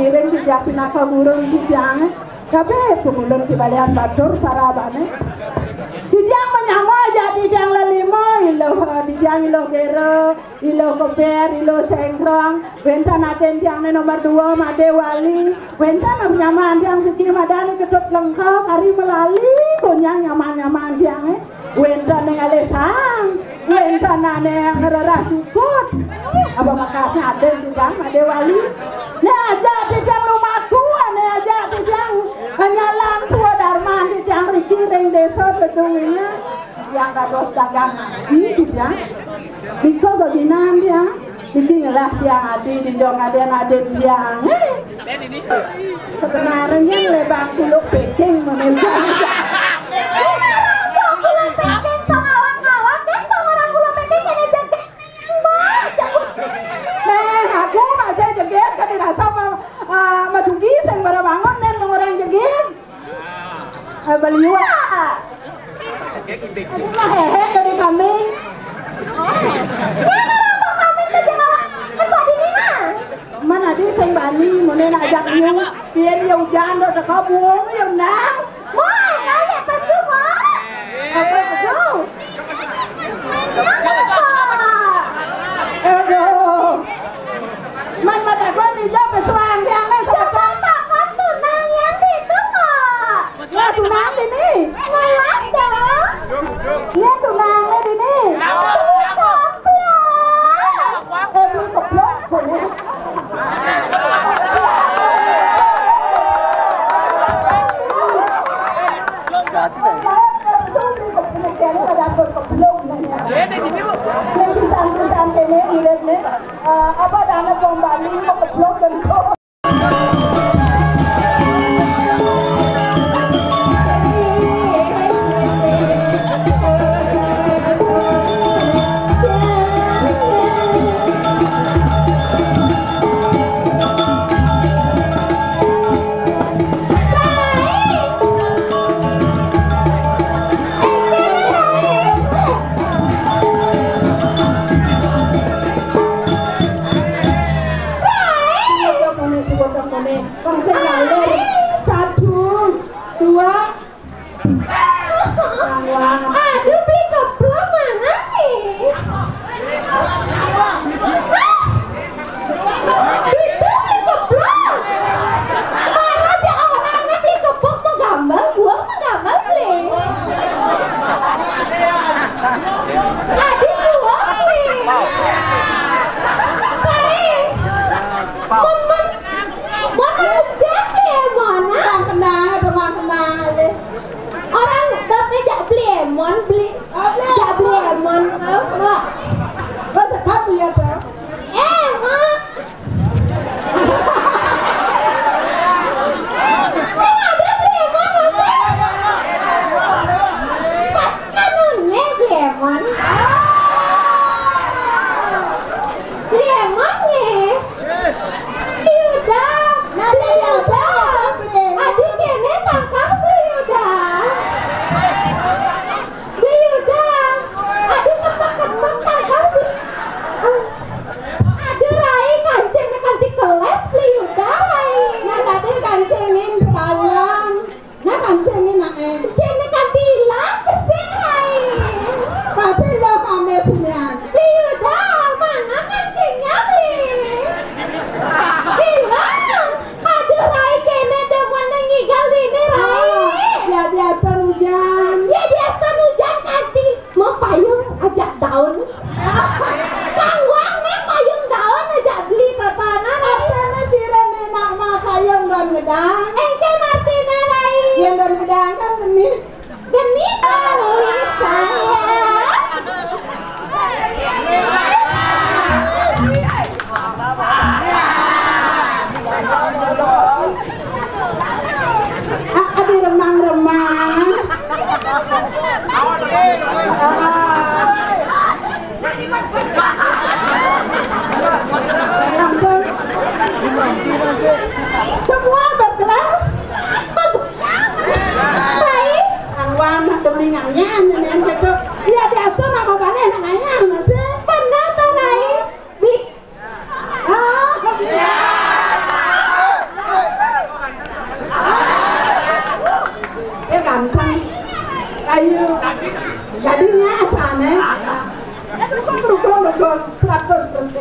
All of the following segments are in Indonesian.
giring tidak pinaka gurung tidang tapi pemulun kibalian batur para abane tidang menyamo aja tidang lalimo ilo tidang ilo gero ilo kober ilo sengkrong wentan aden tiang nomor 2 made wali wentan nyaman tiang siki madani ketut lengkau kari melali konyang nyaman tiang wentan neng alesang wentan neng ngerarah cukut apa makasnya aden tiang made wali ne aja tiang lumaku ne aja tiang hanyalan suwa darman tiang rikiring desa bedungnya yang kados dagang nasi tiang Biko gaginan dia ditinggalah tiang adi di jong aden tiang sebenarnya lebang kuluk peking menelpon aku masih jeget kan dirasa masuki sing bara bangun dan orang jeget baliwa hehe dari kambing mana dia sing bani menen ajak yu pian yu jan do ka buong yu nang mai nale pasu mo apa pasu aduh man mata kon di job suang yang ne sama kon tunang yang itu kok ya tunang ini malada ya tunang ini apa dana kembali ke blok dan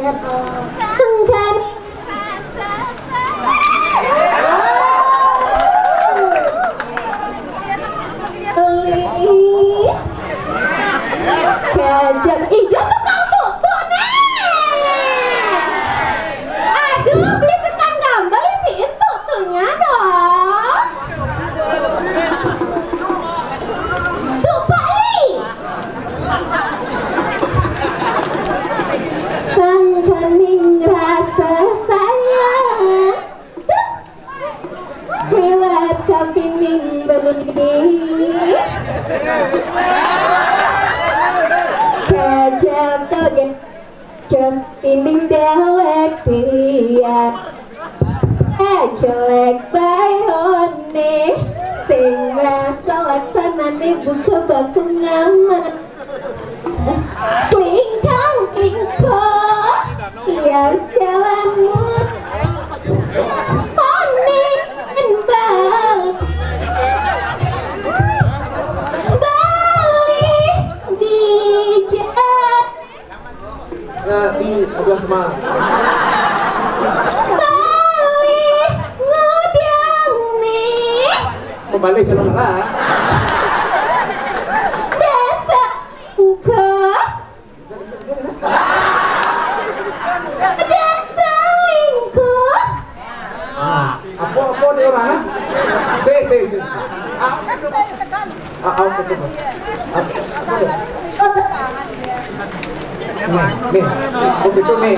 Engkan Kejam hijau tukang tutuk nih. Aduh, beli tekan gambar isiin tutunya dong. Tuh Pak Li. Sang kening rasa sayang lewat kampining balon gede. Kejam togen pining dewek dia jelek bayone sing rasa laksanane buka baku ngaman klingkang klingkong biar jalanmu poning bal bali dijat di sebelah mana? bali ngodiang nih Kembali ke neraka. desa uga desa lingkuh Apa nih orang? Si. Nih, begitu nih.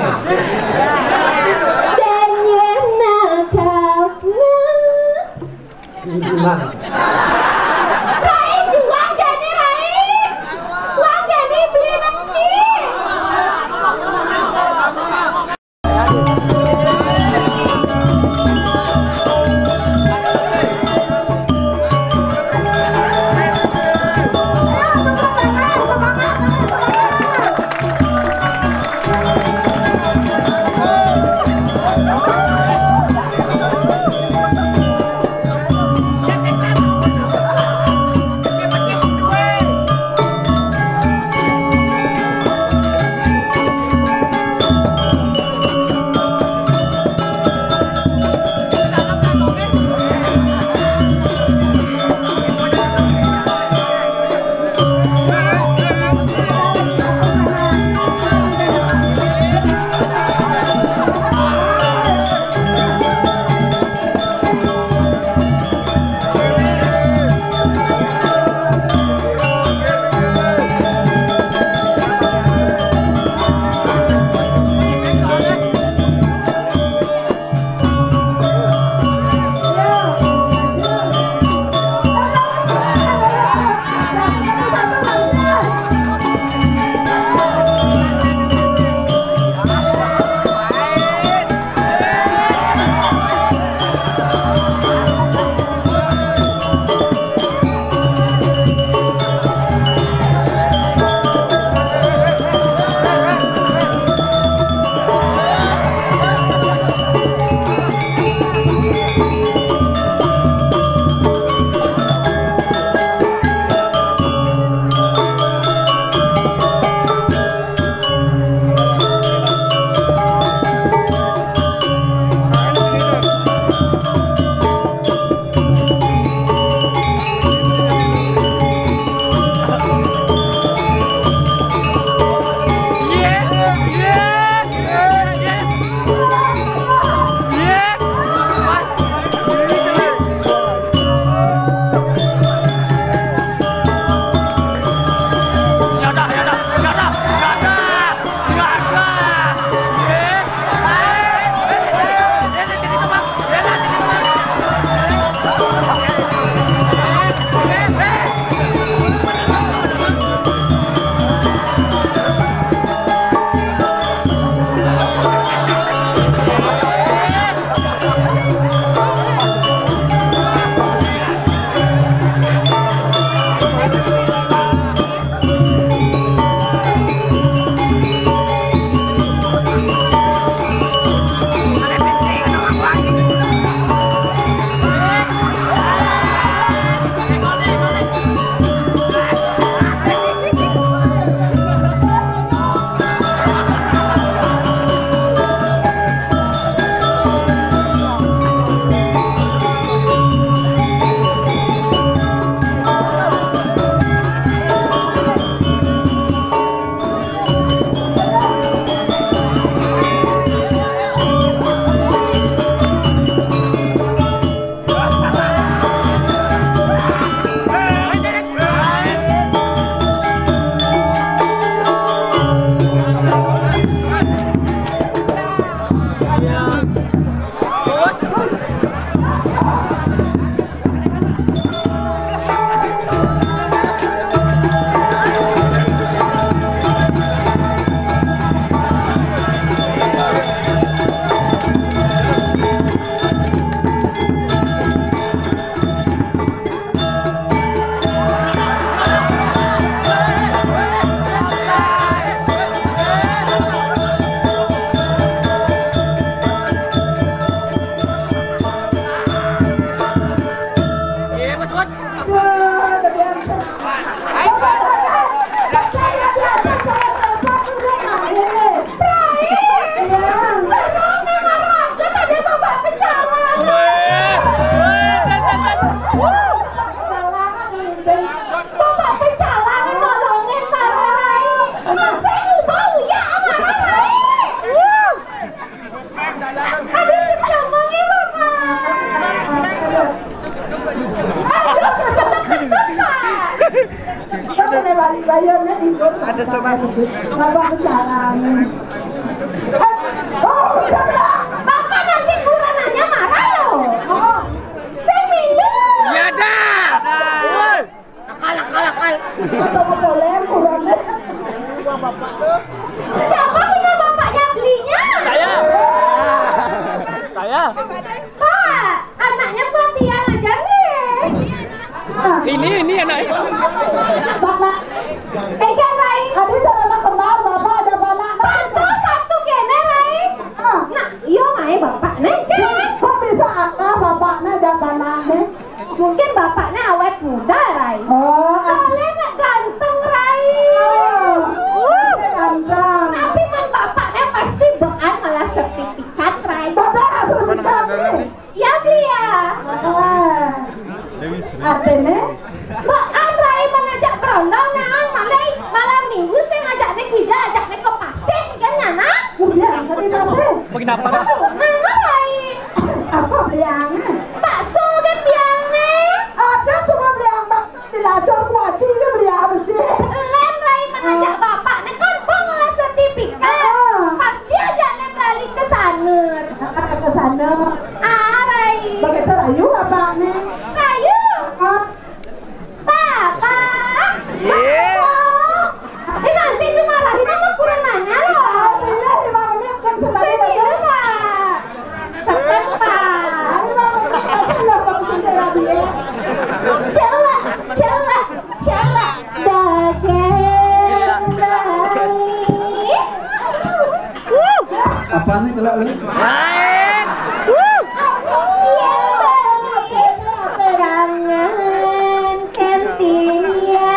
dan yang nakapnya Gimana? Rai jual jadi Rai uang jadi beli lagi. Bapak jangan. Oh, udah. Bapak nanti buranannya marah loh. Oh, saya minum. Ya dah. Akal. Atau boleh kurangnya. Siapa punya bapaknya belinya? Saya. Pak, anaknya pelatihan aja nih. Ini anaknya. Bapak, Kan Rai, tadi cara kembar bapak ada anak. bantu satu kene Rai. Nah, iya ngai bapak nih. Kok bisa apa bapaknya jabanannya? Mungkin bapaknya awet muda Rai. Oh, Soalnya nggak ganteng Rai. ganteng. Tapi man bapaknya pasti bean malah sertifikat Rai. Bapak sertifikat nih. Ya beli ya. Artinya, Bean Rai mengajak berondong nah malam minggu saya ngajak nek hija ajak nek ke pasir kan nyana. kemudian tadi masih Kenapa? Nah Rai. apa beliangnya? Bakso kan biangnya. Ada cuma beliang bakso dilacor kuaci ini beli apa sih? Len Rai mengajak bapak nek konfirm malah sertifikat. Pasti ajak nek lali ke sana. Ke sana. Rai. Begitu rayu bapaknya. Rayu. Papa. Nanti dimarahin sama kurananya loh. Sini 5 menit kan selesai Saya tadi. bilang Pak. Tepat Pak. Hari 5 menit selesai lah Pak Sunda Rabi. Celak. Apa nih celak lu? Lain. Jangan kentia.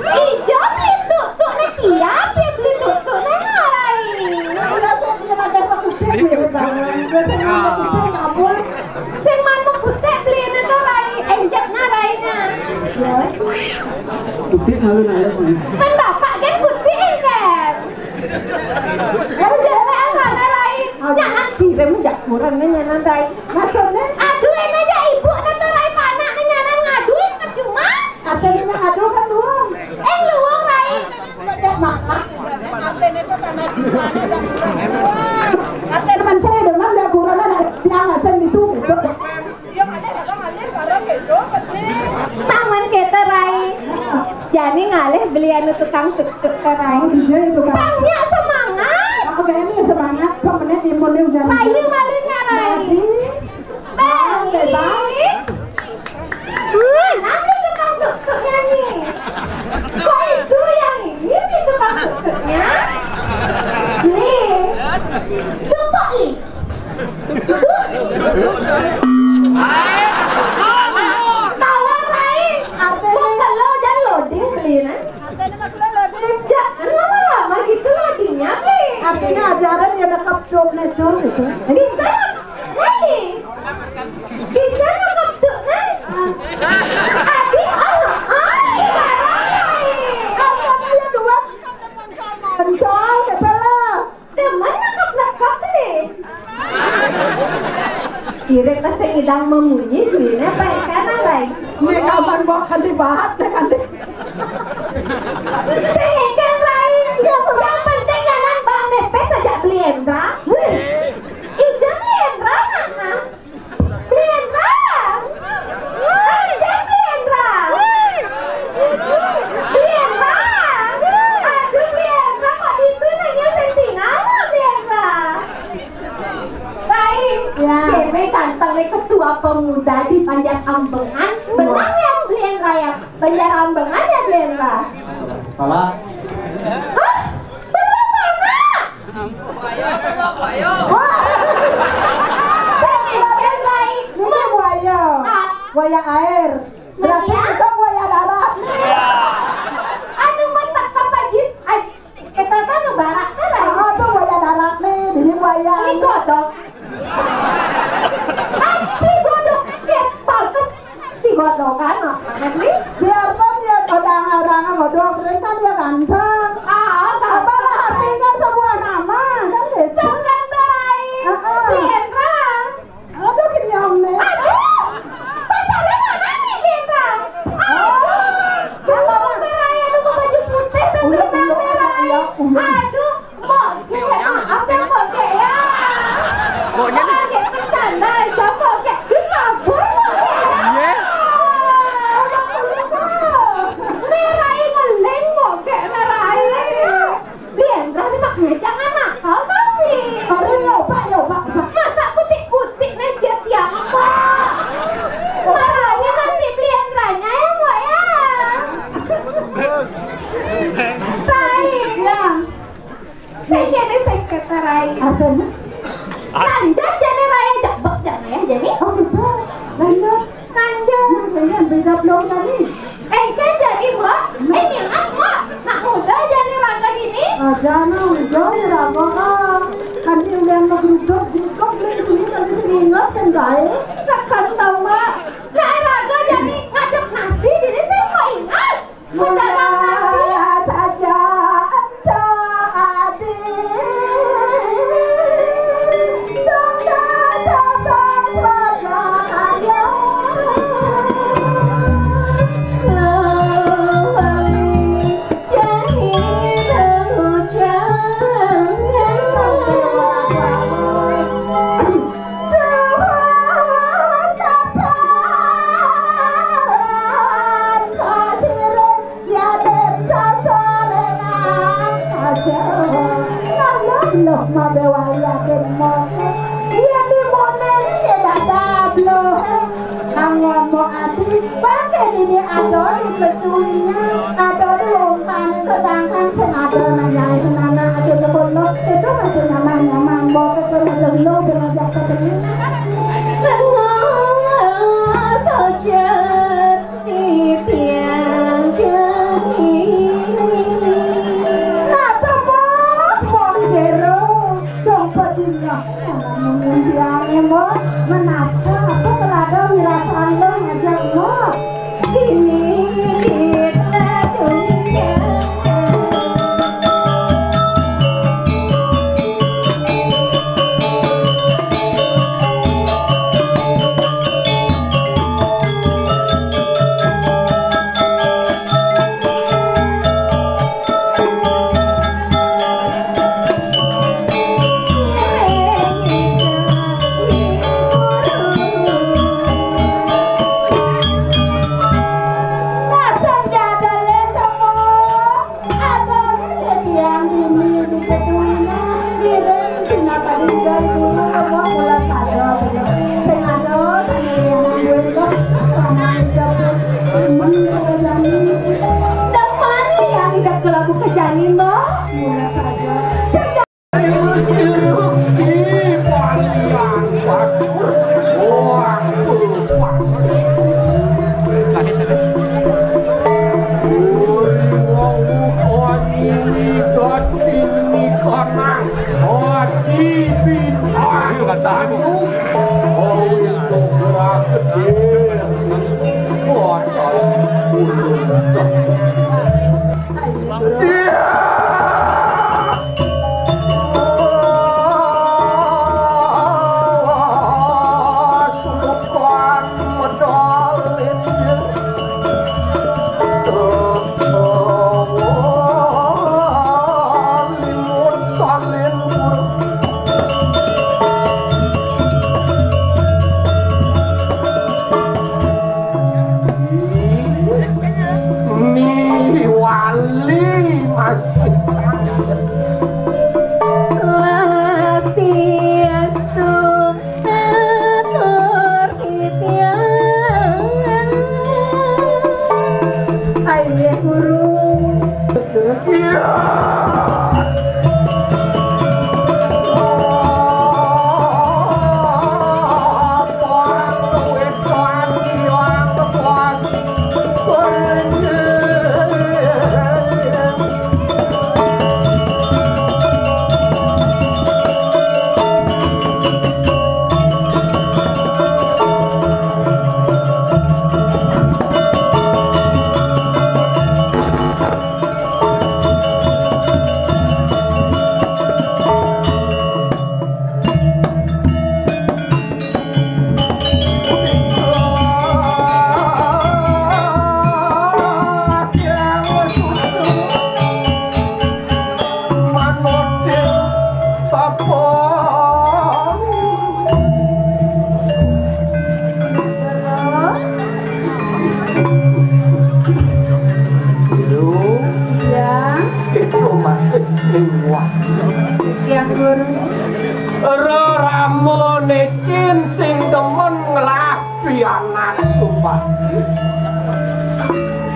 Ijo beli tuk nek tiap ya beli tuk nek ngarai. Biasa punya ada Pak Sunda. Biasa ada Pak Kabul. Sing mantu putih beli nek ngarai, enjek narainya. Putih ngalu naya sih. Kan bapak kan putih kan. Kalau jalan sana lain, jangan kira menjak kurang nyanan rai. Maksudnya, Aduin aja ibu nanti rai panak nyanan ngaduin ke cuma. artinya ngadu kan doang. Luang rai. Banyak makan. Teman saya dengan dia kurang ada yang asen itu. Taman kita rai. Jadi ngalih belian tukang tuk-tuk ke rai. Dia itu kan. Banyak semangat. Aku kayaknya semangat kemudian imunnya udah. Bayu malunya rai. Jadi, Balik. Mana tukang tuk-tuknya nih? Kok itu yang ini tukang tuk-tuknya? Li. Tumpuk li. Tawar rai. Kalau dan loading beli nah. Jangan lama-lama gitu loadingnya beli. artinya ajaran ya dekat job network itu. Bisa nanti. Bisa nangkap tuh nih. Adi Allah, barang lain. Apa ya dua? Kencol, kebelah. Teman nangkap beli. Kira kasih idang memunyi belinya baik kanan lain. Mereka bawa kan dibahas kan. Sehingga lain. Yang penting jangan bang nepes saja beli Endra. Ijam beli Endra mana? Beli Endra. Ijam beli Endra. Beli Endra. Aduh beli Endra kok itu nanya sentina beli Endra. Lain. Ya. Kene ganteng nih ketua pemuda di Banjar Ambengan. Benang yang beli Endra ya. Banjar Ambengan ya beli Endra. Salah. Hah? Bener mana? Saya lain. Ini buaya. Buaya air. Berarti Buaya? itu buaya darat. Anu mentak kapajis. Kita kan barak kan. Oh, itu buaya darat nih. Ini buaya. Ini godok. Ini godok. Ya, bagus. Di godok kan. Nanti. Biarpun dia orang-orang godok, mereka dia kan Rai Ya. saya kira saya kata Rai Asal. lanjut jadi Rai aja bok jadi aja nih Oh betul. Lanjut. Kalian beda belum tadi? kan jadi mbak ini yang mbak nak muda jadi raga gini Jangan, jangan raga. Kan yang mau duduk beli sini nanti seringat kan baik. sekarang tahu mbak nak raga jadi ngadep nasi jadi saya mau ingat muda nasi Mulai saja Anda adik Sudah dapat suaranya Loh, ma bewaya ken moke. Dia di mone ni dia dah dablo. Angwan mo ati pakai di ado di betuinya. Ado di umpan sedangkan senado nanyai nana ado di kono itu masih nyaman bawa ke lelo berajak ke sini. saja di tiang jeni Menapa aku terada wirasa anda ngajakmu ini kita dunia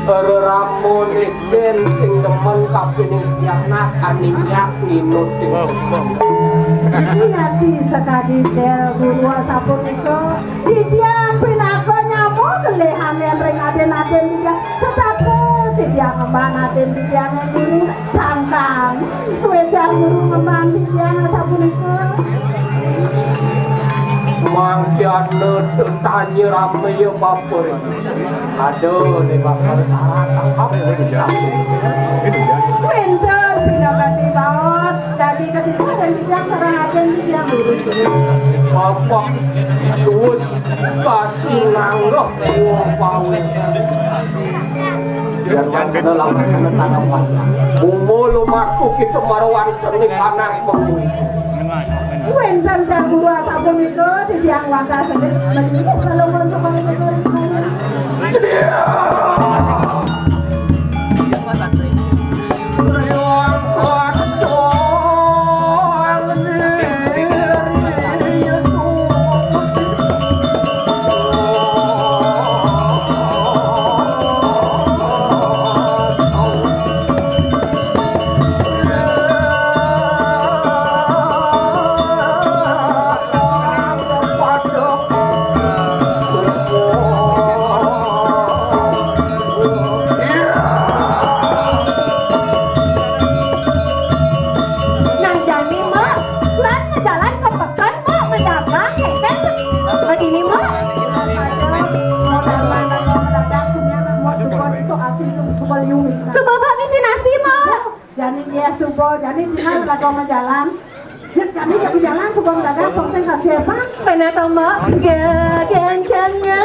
Ramun ijen sing demen kapining tiang kaninyak nginut ing sesama. Nyati sekali del guru sapun iko didiang pinako nyamuk kelehanen ring aden-aden didiang setakus didiang ngemban aden didiang guru sangkang suwejan guru ngemban didiang sapun iko mangkian tanya rame ya bapur aduh nih bakal salah tangkap winter pinakan di bawas jadi ketika dan didiang sarang aden didiang guru bapak terus kasih nanggoh wong pawis biar mana lama sana tanaman umul umatku kita marwan cernik anak mengui winter dan guru sapun iko didiang wadah sendiri menurut kalau mau coba jadi tinggal lagu jalan jadi ke jalan sebelum dagang songsen kasih apa Benar tombok kencangnya